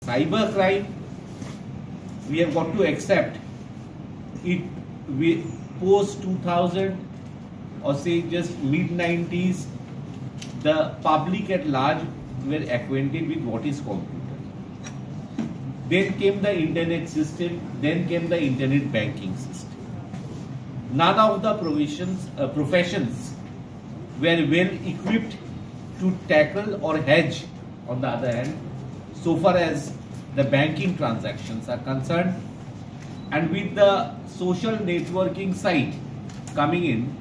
cyber crime, we have got to accept it. We post 2000 or say just mid 90s, the public at large were acquainted with what is computer. Then came the internet system, then came the internet banking system. None of the professions were well equipped to tackle or hedge, on the other hand, so far as the banking transactions are concerned. And with the social networking site coming in,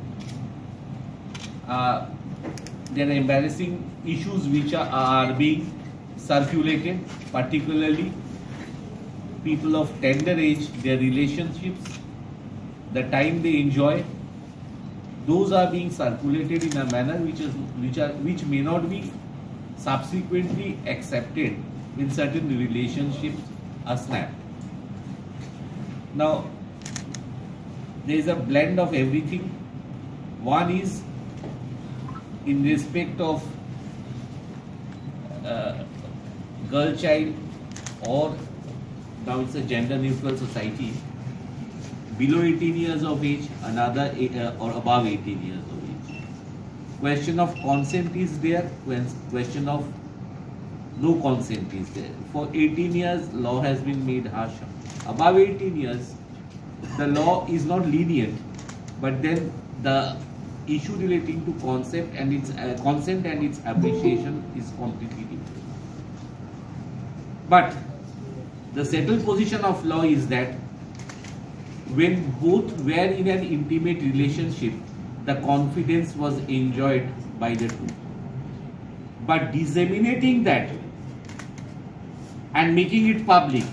there are embarrassing issues which are being circulated, particularly people of tender age, their relationships, the time they enjoy, those are being circulated in a manner which may not be subsequently accepted when certain relationships are snapped. Now, there is a blend of everything. One is in respect of girl child, or now it's a gender neutral society, below 18 years of age, another or above 18 years of age. Question of consent is there, question of no consent is there. For 18 years, law has been made harsher. Above 18 years, the law is not lenient, but then the issue relating to concept and its consent and its appreciation is completely different. But the settled position of law is that when both were in an intimate relationship, the confidence was enjoyed by the two. But disseminating that and making it public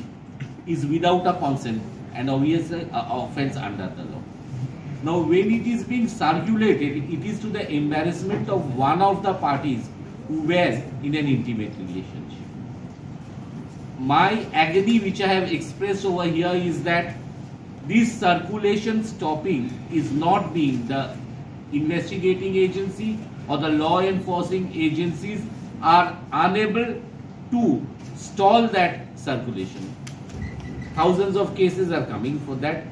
is without a consent and obviously an offense under the law. Now, when it is being circulated, it is to the embarrassment of one of the parties who were in an intimate relationship. My agony which I have expressed over here is that this circulation stopping is not being the investigating agency or the law enforcing agencies are unable to stall that circulation. Thousands of cases are coming for that.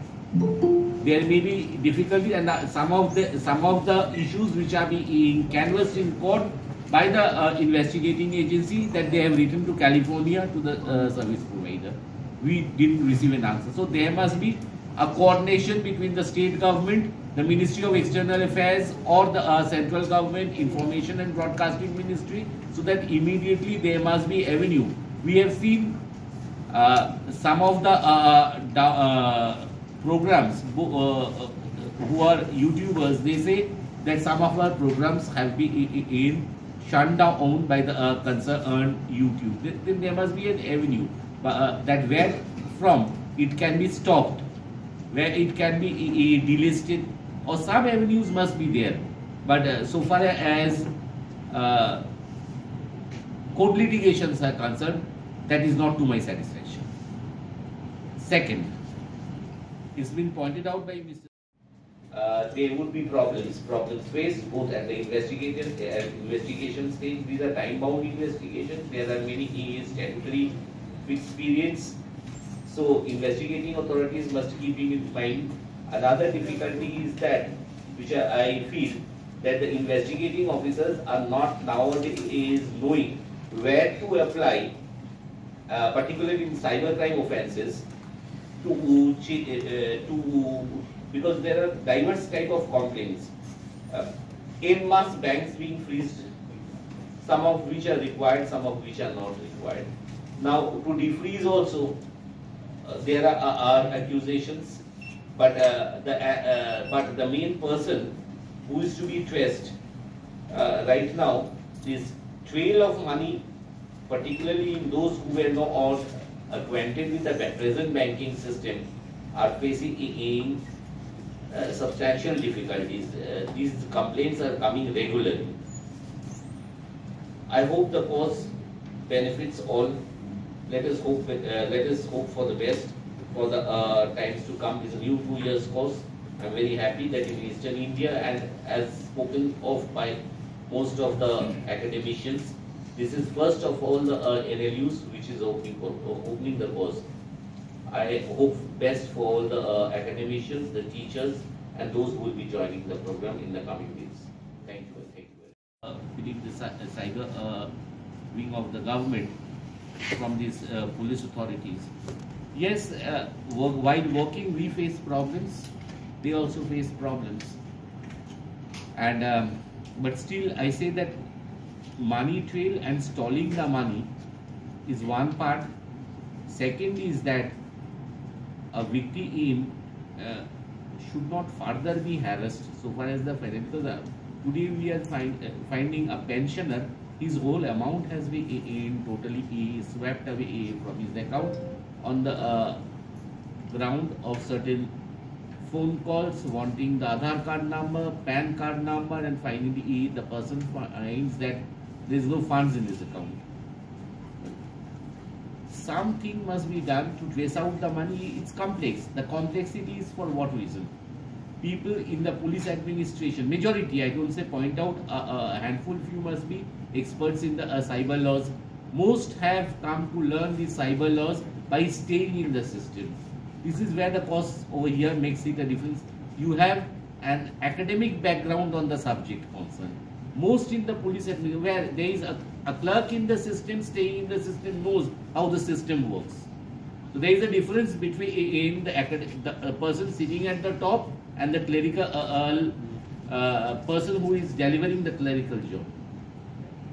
There may be difficulty, and some of the issues which are being canvassed in court by the investigating agency that they have written to California to the service provider. We didn't receive an answer. So there must be a coordination between the state government, the Ministry of External Affairs, or the central government, Information and Broadcasting Ministry, so that immediately there must be avenue. We have seen some of the programs who are YouTubers, they say that some of our programs have been shut down by the concerned YouTube. Then there must be an avenue that where from it can be stopped, where it can be delisted, or some avenues must be there. But so far as court litigations are concerned, that is not to my satisfaction. Second, it's been pointed out by Mr. There would be problems faced both at the investigation stage. These are time-bound investigations. There are many statutory experience. So investigating authorities must keep in mind. Another difficulty is that, which I feel, that the investigating officers are not nowadays knowing where to apply, particularly in cybercrime offences, because there are diverse type of complaints. En masse banks being freezed, some of which are required, some of which are not required. Now to defreeze also, there are accusations, but the main person who is to be traced right now, this trail of money, particularly in those who were not acquainted with the present banking system, are facing substantial difficulties. These complaints are coming regularly. I hope the cause benefits all. Let us hope for the best for the times to come. This new 2 years course. I'm very happy that in Eastern India, and as spoken of by most of the academicians, This is first of all the NLUs which is opening the course. I hope best for all the academicians, the teachers, and those who will be joining the program in the coming days. Thank you. Thank you. Within the cyber wing of the government from these police authorities. Yes, while working we face problems. They also face problems. And but still I say that money trail and stalling the money is one part. Second is that a victim should not further be harassed so far as the financial. Today we are finding a pensioner, his whole amount has been totally swept away from his account on the ground of certain phone calls wanting the Aadhaar card number, PAN card number, and finally the person finds that there is no funds in his account. Something must be done to trace out the money. It's complex. The complexity is for what reason? People in the police administration, majority, I don't say point out, a handful few must be experts in the cyber laws. Most have come to learn the cyber laws by staying in the system. This is where the course over here makes it a difference. You have an academic background on the subject concerned. Most in the police administration, where there is a clerk in the system, staying in the system, knows how the system works. So there is a difference between the person sitting at the top and the clerical person who is delivering the clerical job.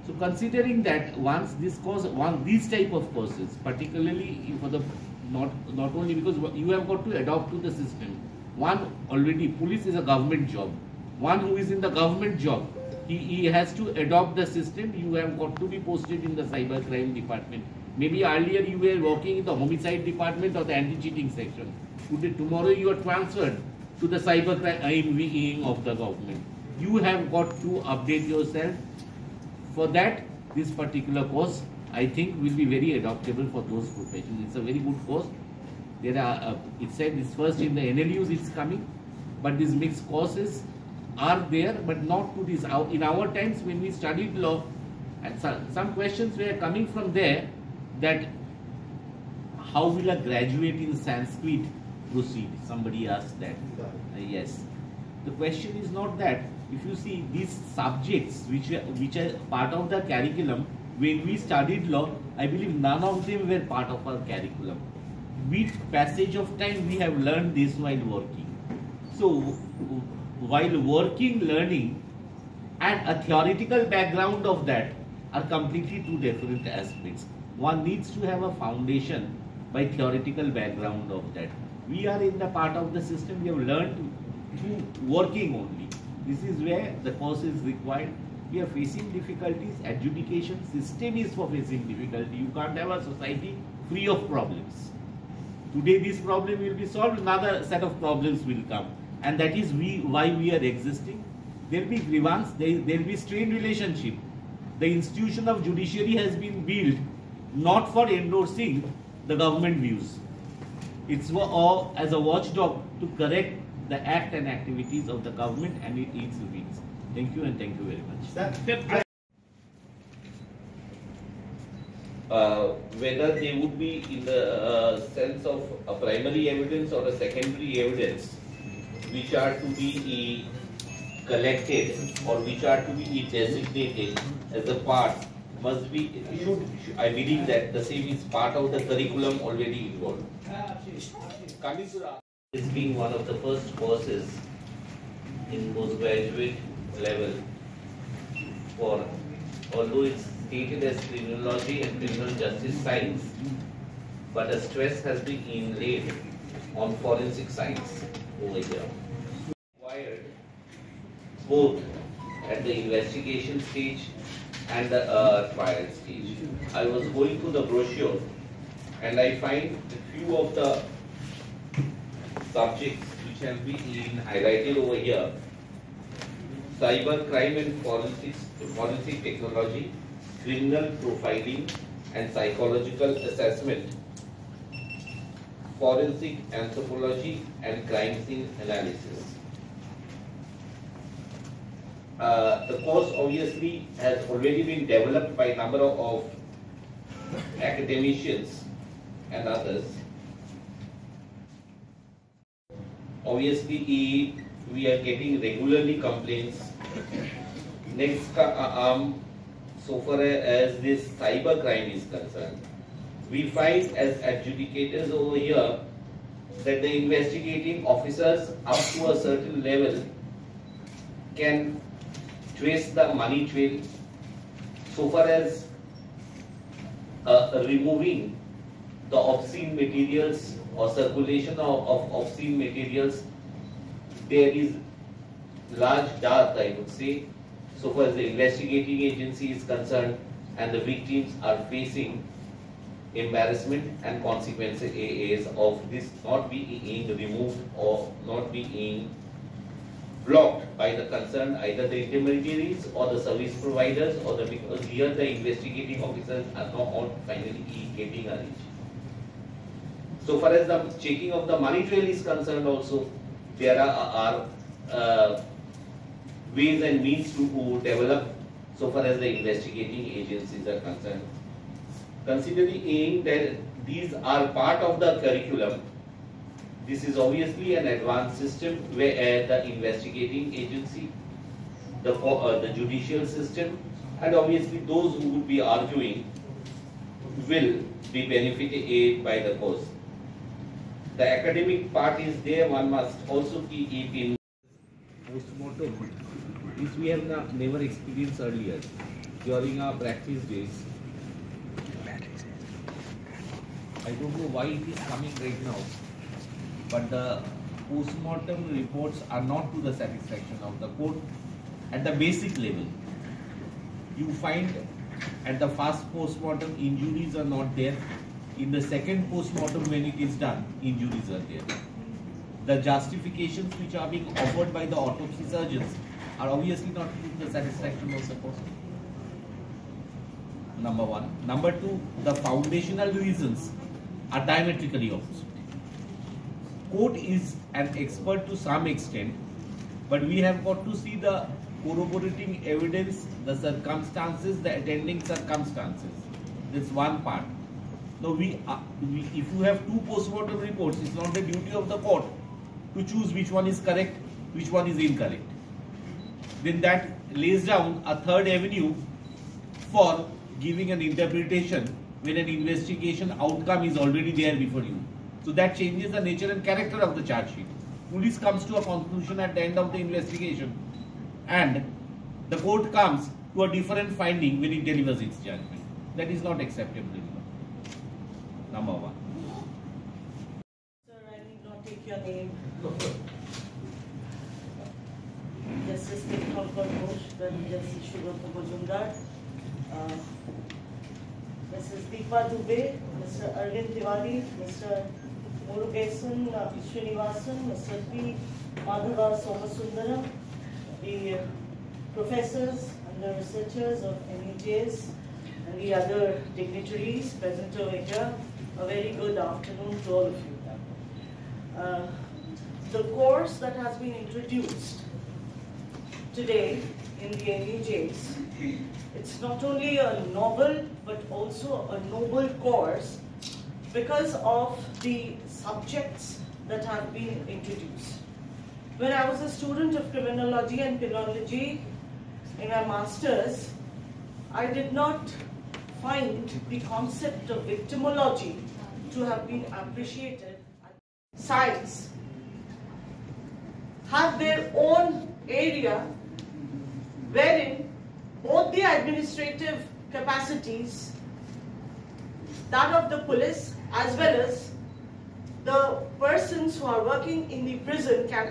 So considering that once this course, these type of courses, particularly for the not only because you have got to adopt to the system. One already police is a government job. One who is in the government job, he has to adopt the system. You have got to be posted in the cyber crime department. Maybe earlier you were working in the homicide department or the anti-cheating section. Tomorrow you are transferred to the cyber crime wing of the government. You have got to update yourself. For that, this particular course, I think, will be very adaptable for those professions. It's a very good course. There are, it said it's first in the NLUs it's coming, but these mixed courses are there, but not to this. In our times when we studied law, and some questions were coming from there, that how will a graduate in Sanskrit proceed? Somebody asked that. Yes. The question is not that. If you see these subjects which are part of the curriculum, when we studied law, I believe none of them were part of our curriculum. With passage of time, we have learned this while working. So, while working, learning, and a theoretical background of that are completely two different aspects. One needs to have a foundation by theoretical background of that. We are in the part of the system, we have learned through working only. This is where the course is required. We are facing difficulties. Adjudication system is for facing difficulty. You can't have a society free of problems. Today this problem will be solved, another set of problems will come. And that is why we are existing. There will be grievance, there will be strained relationship. The institution of judiciary has been built not for endorsing the government views. It's for, as a watchdog to correct the act and activities of the government and its routines. Thank you and thank you very much. Whether they would be in the sense of a primary evidence or a secondary evidence which are to be collected or which are to be designated as a part must be, I believe that the same is part of the curriculum already involved. Coming to this being one of the first courses in postgraduate level for, although it's stated as criminology and criminal justice science, but a stress has been inlaid on forensic science over here. Required both at the investigation stage and the trial stage. I was going through the brochure and I find a few of the subjects which have been highlighted over here: cyber crime and forensic technology, criminal profiling and psychological assessment, forensic anthropology and crime scene analysis. The course obviously has already been developed by a number of academicians and others. Obviously, we are getting regularly complaints. Next, so far as this cyber crime is concerned, we find as adjudicators over here that the investigating officers up to a certain level can trace the money trail so far as removing the obscene materials or circulation of obscene materials. There is large dearth, I would say, so far as the investigating agency is concerned, and the victims are facing embarrassment and consequences of this not being removed or not being blocked by the concerned either the intermediaries or the service providers, or because here the investigating officers are not all finally getting a reach. So far as the checking of the money trail is concerned also, there are ways and means to develop so far as the investigating agencies are concerned. Considering that these are part of the curriculum, this is obviously an advanced system where the investigating agency, the judicial system, and obviously those who would be arguing will be benefited by the course. The academic part is there, one must also keep in Postmortem, which we have never experienced earlier during our practice days. I don't know why it is coming right now, but the postmortem reports are not to the satisfaction of the court at the basic level. You find at the first postmortem injuries are not there. In the second postmortem, when it is done, injuries are there. The justifications which are being offered by the autopsy surgeons are obviously not to the satisfaction of the court. Number one. Number two, the foundational reasons are diametrically opposite. Court is an expert to some extent, but we have got to see the corroborating evidence, the circumstances, the attending circumstances. This is one part. Now, if you have two postmortem reports, it's not the duty of the court to choose which one is correct, which one is incorrect. Then that lays down a third avenue for giving an interpretation when an investigation outcome is already there before you. So that changes the nature and character of the charge sheet. Police comes to a conclusion at the end of the investigation, and the court comes to a different finding when it delivers its judgment. That is not acceptable in law. Number one. Sir, I need not take your name. Justice Kirthankar Ghosh, then Justice Shubhrata Majumdar, Mrs. Deepa Dubey, Mr. Arvind Tiwari, Mr. Murugesan Srinivasan, Mr. P. Madhava Somasundaram, the professors and the researchers of NEJs, and the other dignitaries present over here. A very good afternoon to all of you. The course that has been introduced today in the NEJs, it's not only a novel but also a noble course because of the subjects that have been introduced. When I was a student of criminology and penology in my master's, I did not find the concept of victimology to have been appreciated. Sides have their own area wherein both the administrative capacities, that of the police as well as the persons who are working in the prison can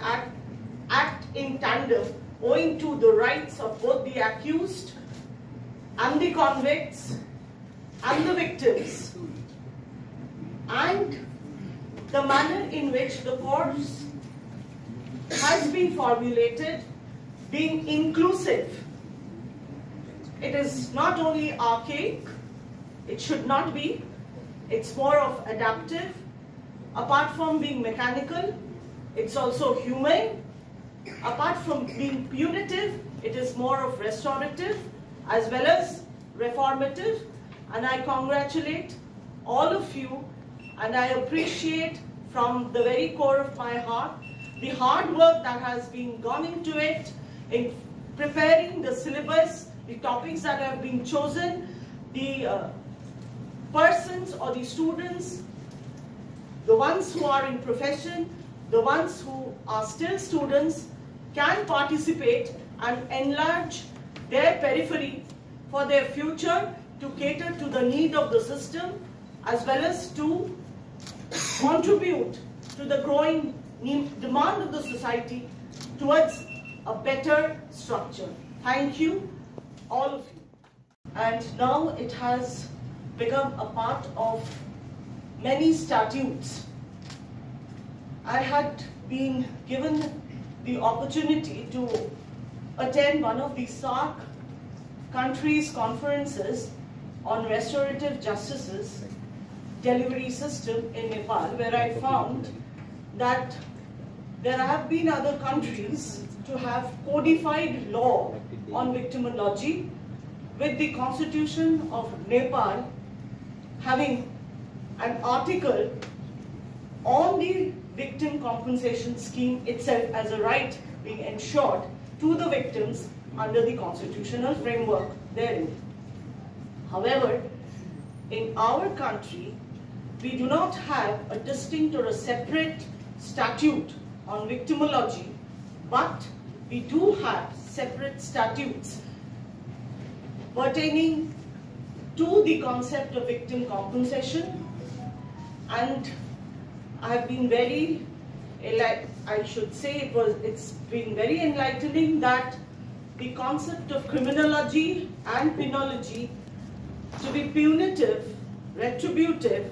act in tandem owing to the rights of both the accused and the convicts and the victims, and the manner in which the course has been formulated being inclusive. It is not only archaic, it should not be, it's more of adaptive. Apart from being mechanical, it's also humane, apart from being punitive, it is more of restorative as well as reformative. And I congratulate all of you, and I appreciate from the very core of my heart the hard work that has been gone into it in preparing the syllabus, the topics that have been chosen, the persons or the students, the ones who are in profession, the ones who are still students, can participate and enlarge their periphery for their future to cater to the need of the system, as well as to contribute to the growing demand of the society towards a better structure. Thank you, all of you. And now it has become a part of many statutes. I had been given the opportunity to attend one of the SAARC countries' conferences on restorative justice's delivery system in Nepal, where I found that there have been other countries to have codified law on victimology, with the Constitution of Nepal having an article on the victim compensation scheme itself as a right being ensured to the victims under the constitutional framework therein. However, in our country, we do not have a distinct or a separate statute on victimology, but we do have separate statutes pertaining to the concept of victim compensation. And I've been very, I should say it's been very enlightening that the concept of criminology and penology to be punitive, retributive,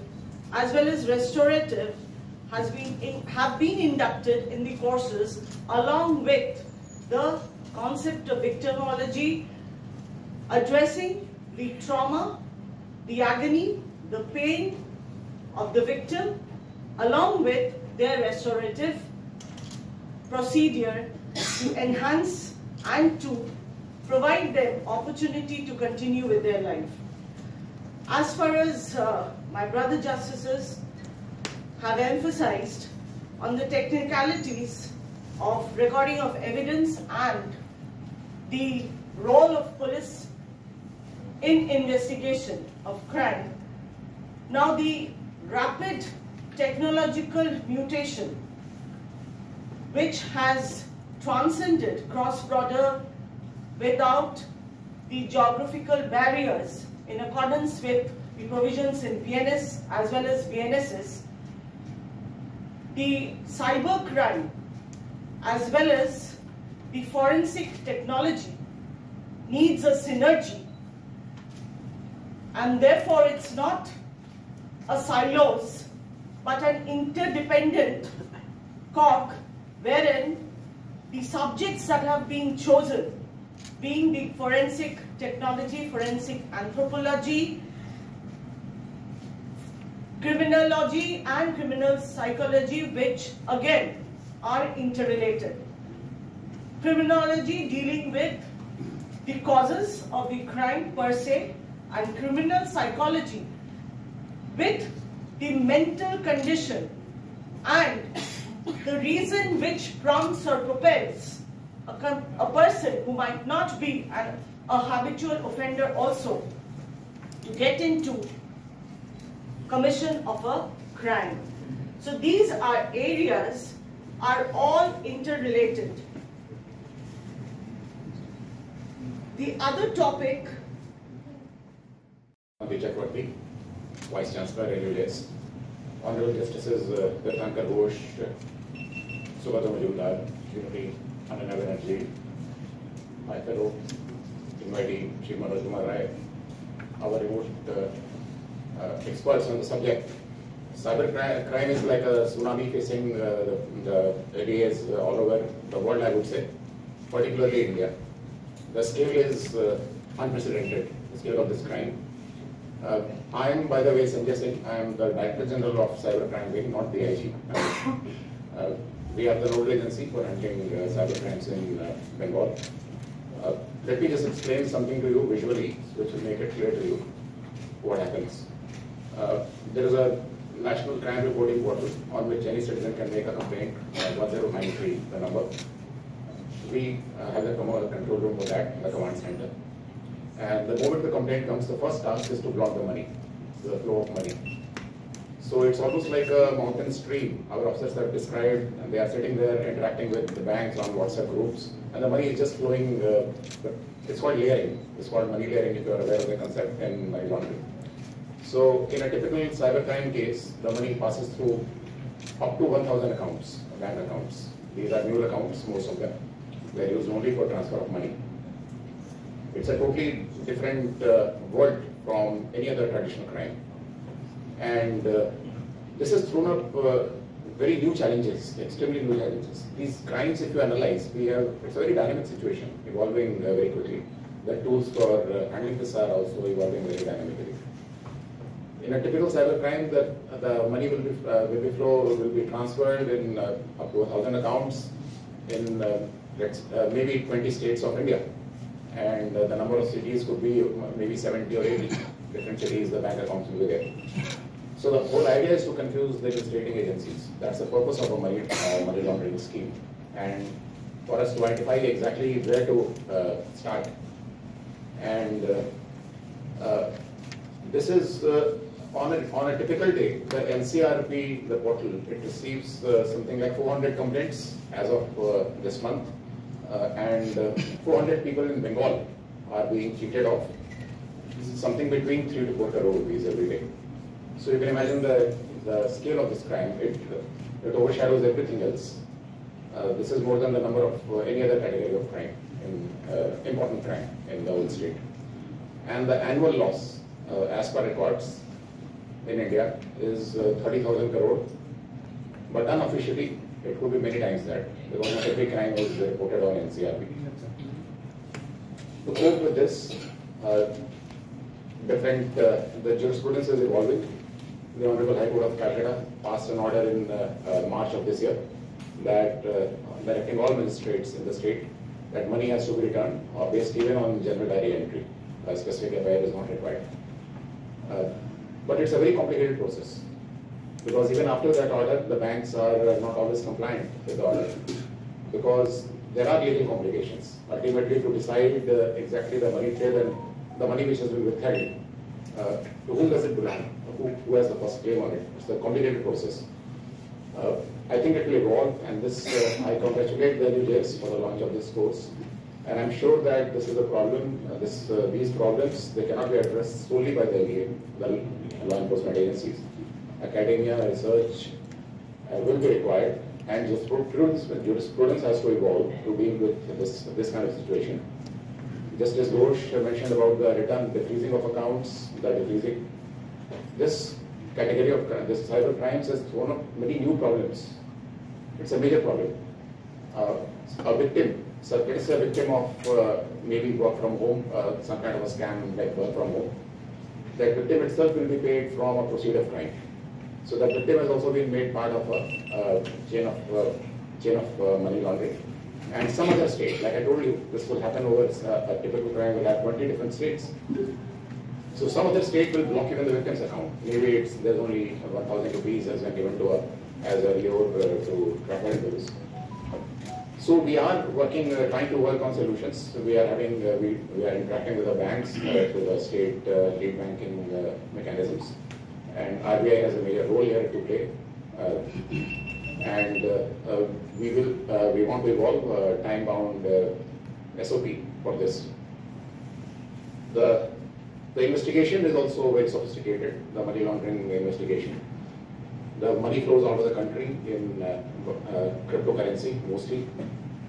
as well as restorative have been inducted in the courses, along with the concept of victimology, addressing the trauma, the agony, the pain of the victim, along with their restorative procedure to enhance and to provide them opportunity to continue with their life. As far as my brother justices have emphasized on the technicalities of recording of evidence and the role of police in investigation of crime, now the rapid technological mutation which has transcended cross-border without the geographical barriers in accordance with the provisions in BNS as well as BNSS, the cybercrime as well as the forensic technology needs a synergy, and therefore it's not a silos but an interdependent cog wherein the subjects that have been chosen, being the forensic technology, forensic anthropology, criminology and criminal psychology, which again are interrelated. Criminology dealing with the causes of the crime per se, and criminal psychology with the mental condition and the reason which prompts or propels a person who might not be a habitual offender also to get into commission of a crime. So these are areas are all interrelated. The other topic. Chakravarti, Vice Chancellor, LUDS, Honorable Justices Tirthankar Ghosh, Subhadra Majumdar, Srimati Ananya Banerjee, my fellow invitee, Shri Manoj Kumar Rai, our remote experts on the subject. Cyber crime is like a tsunami facing the areas all over the world, I would say, particularly India. The scale is unprecedented, the scale of this crime. I am, by the way, Sanjay Singh. I am the Director General of Cybercrime Wing, not the IG. We are the nodal agency for hunting cyber crimes in Bengal. Let me just explain something to you visually, which will make it clear to you what happens. There is a national crime reporting portal on which any citizen can make a complaint, 1093, the number. We have the control room for that, the command center. And the moment the complaint comes, the first task is to block the money, the flow of money. So it's almost like a mountain stream. Our officers have described, and they are sitting there interacting with the banks on WhatsApp groups, and the money is just flowing. It's called layering. It's called money layering, if you are aware of the concept in money laundering. So in a typical cybercrime case, the money passes through up to 1,000 accounts, bank accounts. These are mule accounts, most of them. They're used only for transfer of money. It's a totally different world from any other traditional crime. And this has thrown up very new challenges, extremely new challenges. These crimes, if you analyze, it's a very dynamic situation, evolving very quickly. The tools for handling this are also evolving very dynamically. In a typical cybercrime, the money will be transferred in up to 1,000 accounts in maybe 20 states of India. And the number of cities could be maybe 70 or 80 different cities, the bank accounts will be there. So the whole idea is to confuse the investigating agencies. That's the purpose of a money laundering scheme. And for us to identify exactly where to start. And this is on a typical day, the NCRP, the portal, it receives something like 400 complaints as of this month. And 400 people in Bengal are being cheated of something between 3 to 4 crore rupees every day. So you can imagine the scale of this crime. It overshadows everything else. This is more than the number of any other category of crime, important crime in the whole state. And the annual loss, as per records in India, is 30,000 crore. But unofficially, it could be many times that, because not every crime is reported on NCRP. To cope with this, the jurisprudence is evolving. The Honorable High Court of Calcutta passed an order in March of this year that directing all magistrates in the state that money has to be returned based even on general diary entry. A specific FIR is not required. But it's a very complicated process, because even after that order, the banks are not always compliant with the order, because there are legal complications. Ultimately, to decide exactly the money trail and the money which has been withheld, to whom does it belong? Who has the first claim on it? It's a complicated process. I think it will evolve, and this I congratulate the NUJS for the launch of this course. And I'm sure that this is a problem. These problems, they cannot be addressed solely by the LEA, the law enforcement agencies. Academia, research will be required, and jurisprudence has to evolve to deal with this kind of situation. Justice Ghosh mentioned about the freezing of accounts, this category of this cyber crimes has thrown up many new problems. It's a major problem. A victim, so let's say a victim of maybe work from home, some kind of a scam like work from home. That victim itself will be paid from a proceed of crime. So that victim has also been made part of a chain of money laundering. And some other state, like I told you, this will happen over a typical crime will have 20 different states. So some other state will block even the victim's account. Maybe there's only 1,000 rupees has been given to as a reward to travel bills. So we are working, trying to work on solutions. So we are having, we are interacting with the banks, with the state lead banking mechanisms, and RBI has a major role here to play. We want to evolve a time-bound SOP for this. The investigation is also very sophisticated. The money laundering investigation. The money flows out of the country in cryptocurrency mostly,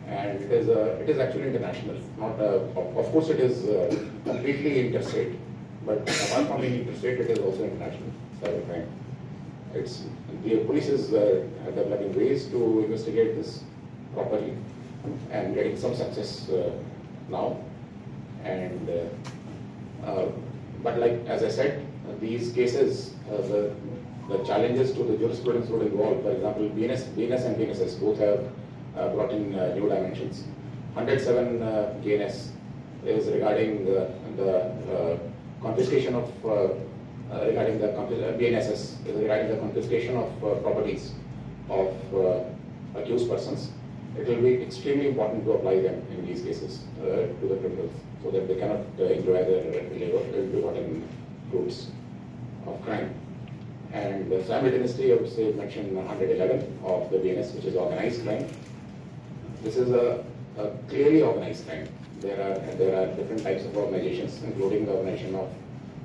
and it is actually international. Not of course it is completely interstate, but apart from being interstate, it is also international cybercrime. The police is developing ways to investigate this properly and getting some success now. And but like as I said, these cases, the challenges to the jurisprudence would involve, for example, BNS and BNSS both have brought in new dimensions. 107 BNS is regarding the confiscation of regarding the BNSS is regarding the confiscation of properties of accused persons. It will be extremely important to apply them in these cases to the criminals, so that they cannot enjoy their ill-gotten fruits of crime. And simultaneously, I would say mention 111 of the BNS, which is organized crime. This is a clearly organized crime. There are different types of organizations, including the organization of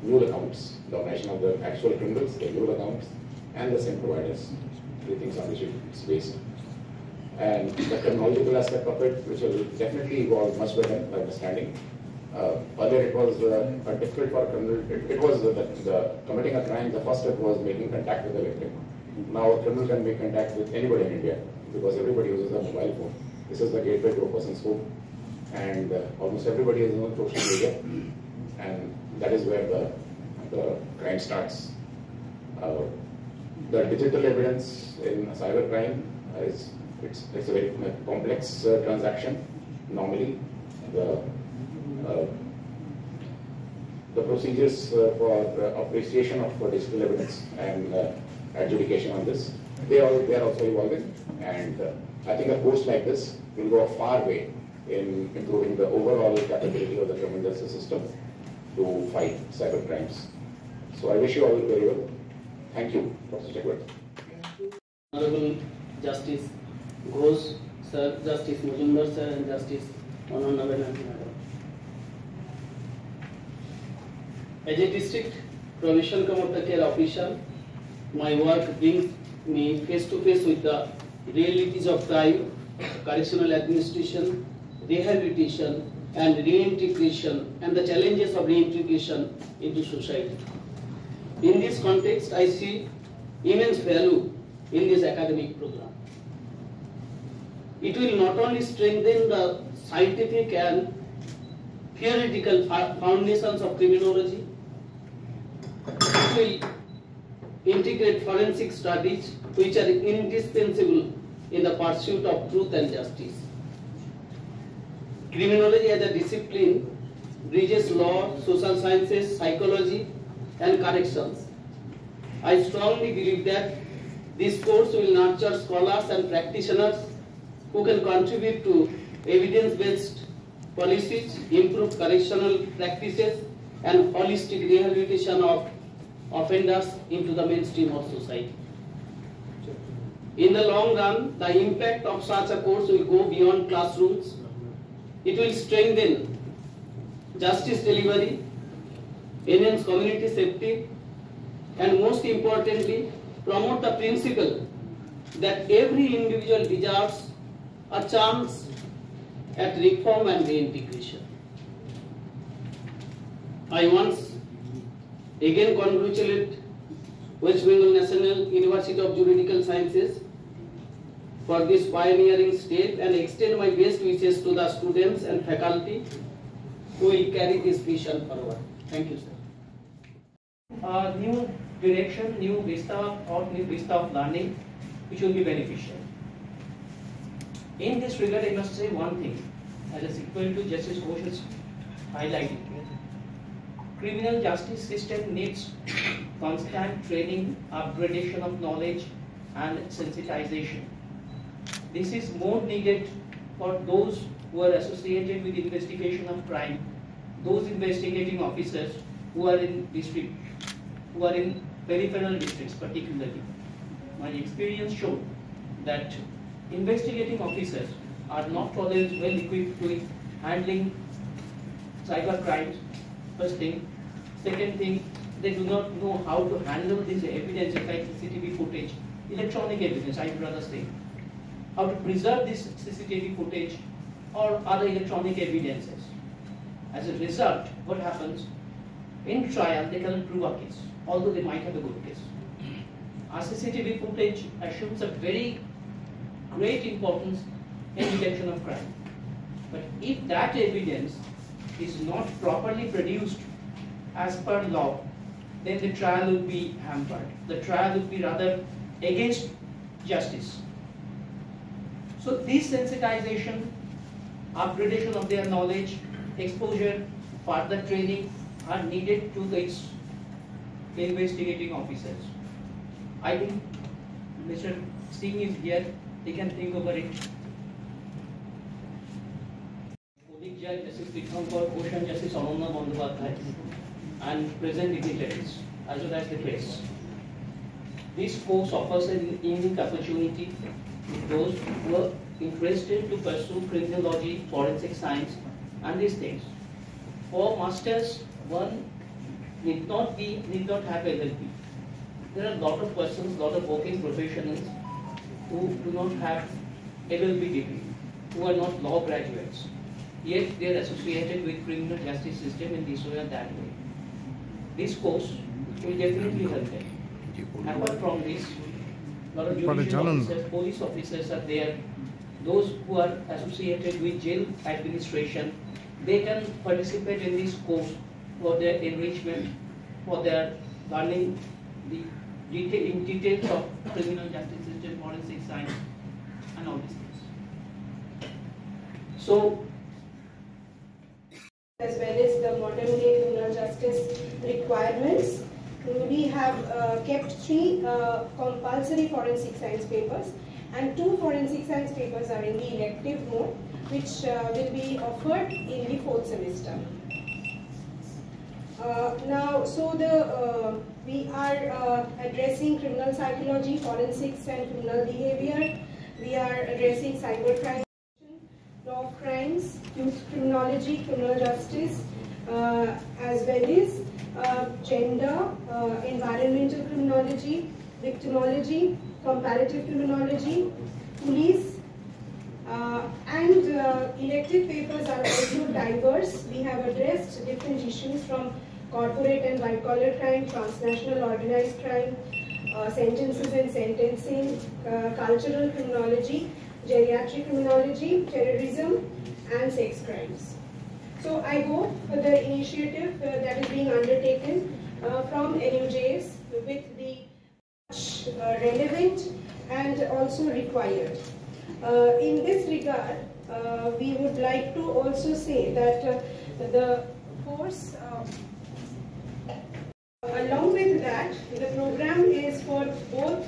mule accounts, the organization of the actual criminals, the mule accounts, and the SIM providers. Three things on which it's based. And the technological aspect of it, which will definitely evolve much better by understanding. Earlier it was difficult for a criminal, it was the committing a crime, the first step was making contact with the victim. Now a criminal can make contact with anybody in India because everybody uses a mobile phone. This is the gateway to a person's home. And almost everybody is on social media, and that is where the crime starts. The digital evidence in cybercrime it's a very complex transaction. Normally, the procedures for appreciation of digital evidence and adjudication on this, they are also evolving, and I think a course like this will go a far way in improving the overall capability of the criminal justice system to fight cyber crimes. So I wish you all very well. Thank you, Professor Chakravarti. Honorable Justice Ghosh Sir, Justice Majumdar Sir, and Justice Ananda Banerjee Madam. As a district probation commuter care official, my work brings me face to face with the realities of crime, correctional administration, rehabilitation, and reintegration, and the challenges of reintegration into society. In this context, I see immense value in this academic program. It will not only strengthen the scientific and theoretical foundations of criminology, it will integrate forensic studies which are indispensable in the pursuit of truth and justice. Criminology as a discipline bridges law, social sciences, psychology, and corrections. I strongly believe that this course will nurture scholars and practitioners who can contribute to evidence-based policies, improve correctional practices, and holistic rehabilitation of offenders into the mainstream of society. In the long run, the impact of such a course will go beyond classrooms. It will strengthen justice delivery, enhance community safety, and most importantly, promote the principle that every individual deserves a chance at reform and reintegration. I once again congratulate West Bengal National University of Juridical Sciences for this pioneering step and extend my best wishes to the students and faculty who will carry this vision forward. Thank you, sir. New direction, new vista of learning, which will be beneficial. In this regard, I must say one thing, as a sequel to Justice Ghosh's highlighting. Criminal justice system needs constant training, upgradation of knowledge, and sensitization. This is more needed for those who are associated with investigation of crime, those investigating officers who are in district, who are in peripheral districts particularly. My experience showed that investigating officers are not always well equipped with handling cyber crimes, first thing. Second thing, they do not know how to handle this evidence like CCTV footage, electronic evidence I would rather say. How to preserve this CCTV footage or other electronic evidences. As a result, what happens? In trial, they cannot prove a case, although they might have a good case. Our CCTV footage assumes a very great importance in detection of crime. But if that evidence is not properly produced as per law, then the trial will be hampered. The trial will be rather against justice. So this sensitization, upgradation of their knowledge, exposure, further training are needed to its investigating officers. I think Mr. Singh is here, he can think over it. Police Judge Justice Tirthankar, Ocean Justice Ananya Bandyopadhyay, and present dignitaries, as well as the press. This course offers a unique opportunity to those who are interested to pursue criminology, forensic science, and these things. For masters, one need not have LLB. There are a lot of persons, lot of working professionals who do not have LLB degree, who are not law graduates. Yet they are associated with criminal justice system in this way or that way. This course will definitely help them. Apart from this, a lot of judicial officers, police officers are there. Those who are associated with jail administration, they can participate in this course for their enrichment, for their learning the details of criminal justice system, forensic science, and all these things. So, as well as the modern day criminal justice requirements, we have kept 3 compulsory forensic science papers, and 2 forensic science papers are in the elective mode, which will be offered in the 4th semester. We are addressing criminal psychology, forensics and criminal behavior. We are addressing cybercrime, law of crimes, youth criminology, criminal justice, as well as gender, environmental criminology, victimology, comparative criminology, police, and elective papers are also diverse. We have addressed different issues from corporate and white-collar crime, transnational organized crime, sentences and sentencing, cultural criminology, geriatric criminology, terrorism, and sex crimes. So I hope the initiative that is being undertaken from NUJS with the relevant and also required. In this regard, we would like to also say that the course, along with that, the program is for both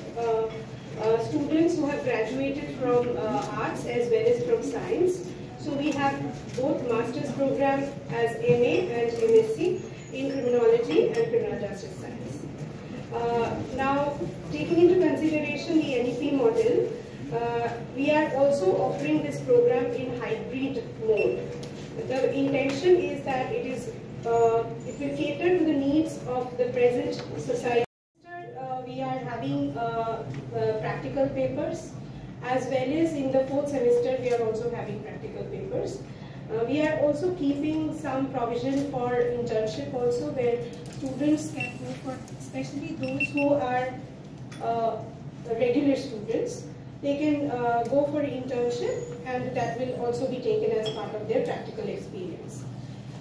students who have graduated from arts as well as from science. So we have both master's program as MA and MSc in criminology and criminal justice science. Now, taking into consideration the NEP model, we are also offering this program in hybrid mode. The intention is that it will cater to the needs of the present society. We are having practical papers, as well as in the 4th semester we are also having practical papers. We are also keeping some provision for internship also, where students can go for, especially those who are regular students, they can go for internship, and that will also be taken as part of their practical experience.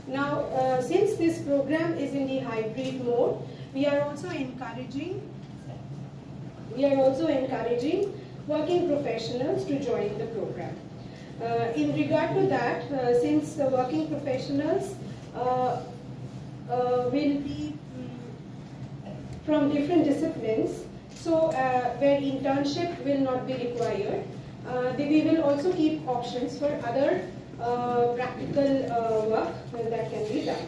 Now, since this program is in the hybrid mode, we are also encouraging working professionals to join the program. In regard to that, since the working professionals will be from different disciplines, so where internship will not be required, we will also keep options for other practical work that can be done.